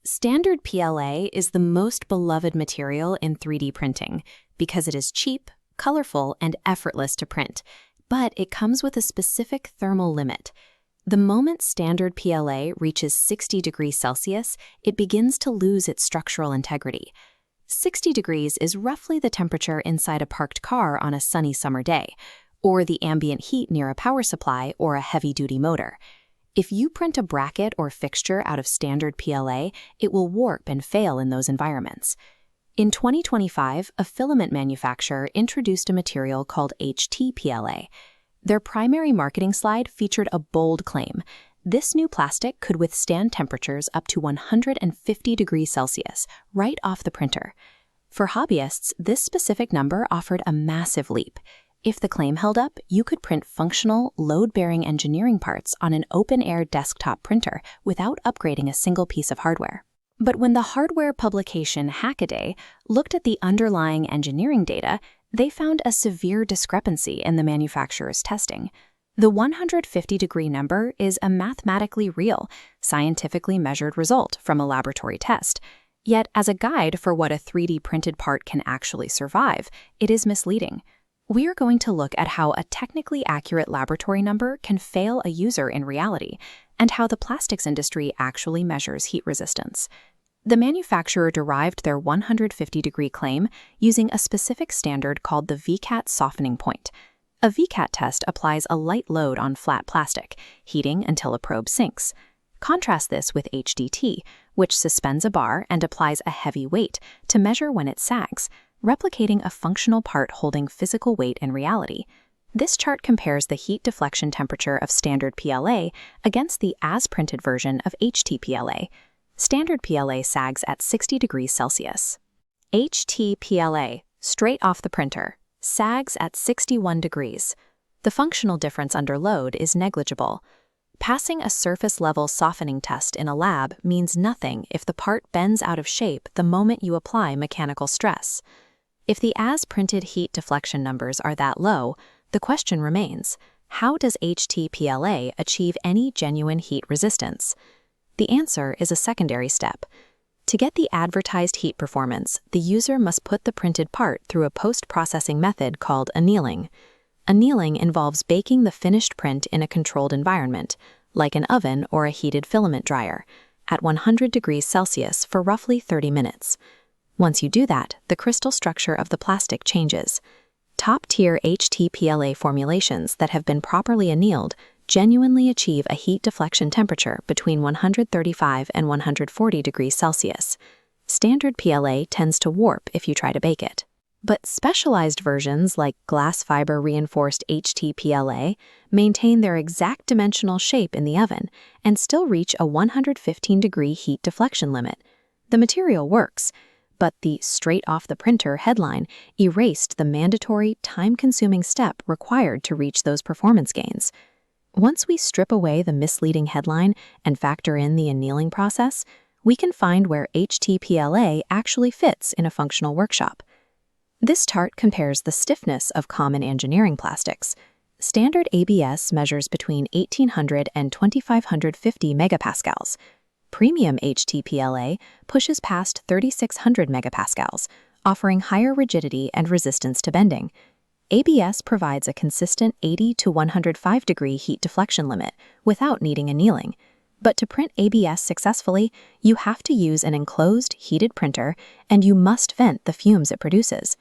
Standard PLA is the most beloved material in 3D printing because it is cheap, colorful, and effortless to print, but it comes with a specific thermal limit. The moment standard PLA reaches 60 degrees Celsius, it begins to lose its structural integrity. 60 degrees is roughly the temperature inside a parked car on a sunny summer day, or the ambient heat near a power supply or a heavy-duty motor. If you print a bracket or fixture out of standard PLA, it will warp and fail in those environments. In 2025, a filament manufacturer introduced a material called HT-PLA. Their primary marketing slide featured a bold claim: this new plastic could withstand temperatures up to 150 degrees Celsius, right off the printer. For hobbyists, this specific number offered a massive leap. If the claim held up, you could print functional, load-bearing engineering parts on an open-air desktop printer without upgrading a single piece of hardware. But when the hardware publication Hackaday looked at the underlying engineering data, they found a severe discrepancy in the manufacturer's testing. The 150-degree number is a mathematically real, scientifically measured result from a laboratory test. Yet, as a guide for what a 3D printed part can actually survive, it is misleading. We are going to look at how a technically accurate laboratory number can fail a user in reality, and how the plastics industry actually measures heat resistance. The manufacturer derived their 150-degree claim using a specific standard called the Vicat softening point. A Vicat test applies a light load on flat plastic, heating until a probe sinks. Contrast this with HDT, which suspends a bar and applies a heavy weight to measure when it sags, replicating a functional part holding physical weight in reality. This chart compares the heat deflection temperature of standard PLA against the as-printed version of HT-PLA. Standard PLA sags at 60 degrees Celsius. HT-PLA, straight off the printer, sags at 61 degrees. The functional difference under load is negligible. Passing a surface-level softening test in a lab means nothing if the part bends out of shape the moment you apply mechanical stress. If the as-printed heat deflection numbers are that low, the question remains: how does HT-PLA achieve any genuine heat resistance? The answer is a secondary step. To get the advertised heat performance, the user must put the printed part through a post-processing method called annealing. Annealing involves baking the finished print in a controlled environment, like an oven or a heated filament dryer, at 100 degrees Celsius for roughly 30 minutes. Once you do that, the crystal structure of the plastic changes. Top-tier HT-PLA formulations that have been properly annealed genuinely achieve a heat deflection temperature between 135 and 140 degrees Celsius. Standard PLA tends to warp if you try to bake it. But specialized versions like glass fiber reinforced HT-PLA maintain their exact dimensional shape in the oven and still reach a 115-degree heat deflection limit. The material works, but the straight off the printer headline erased the mandatory, time-consuming step required to reach those performance gains. Once we strip away the misleading headline and factor in the annealing process, we can find where HT-PLA actually fits in a functional workshop. This chart compares the stiffness of common engineering plastics. Standard ABS measures between 1,800 and 2,550 megapascals. Premium HT-PLA pushes past 3,600 megapascals, offering higher rigidity and resistance to bending. ABS provides a consistent 80 to 105 degree heat deflection limit without needing annealing. But to print ABS successfully, you have to use an enclosed, heated printer, and you must vent the fumes it produces.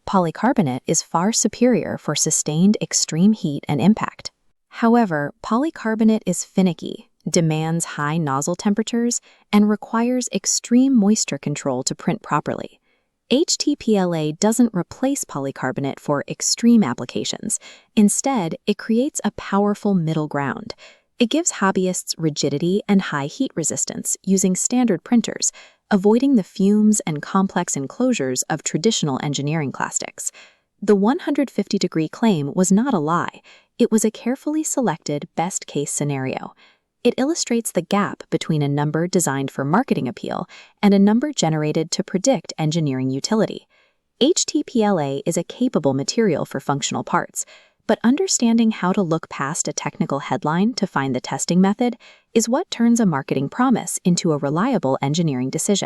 Polycarbonate is far superior for sustained extreme heat and impact. However, polycarbonate is finicky, demands high nozzle temperatures, and requires extreme moisture control to print properly. HT-PLA doesn't replace polycarbonate for extreme applications. Instead, it creates a powerful middle ground. It gives hobbyists rigidity and high heat resistance using standard printers, avoiding the fumes and complex enclosures of traditional engineering plastics. The 150-degree claim was not a lie. It was a carefully selected best-case scenario. It illustrates the gap between a number designed for marketing appeal and a number generated to predict engineering utility. HT-PLA is a capable material for functional parts, But understanding how to look past a technical headline to find the testing method is what turns a marketing promise into a reliable engineering decision.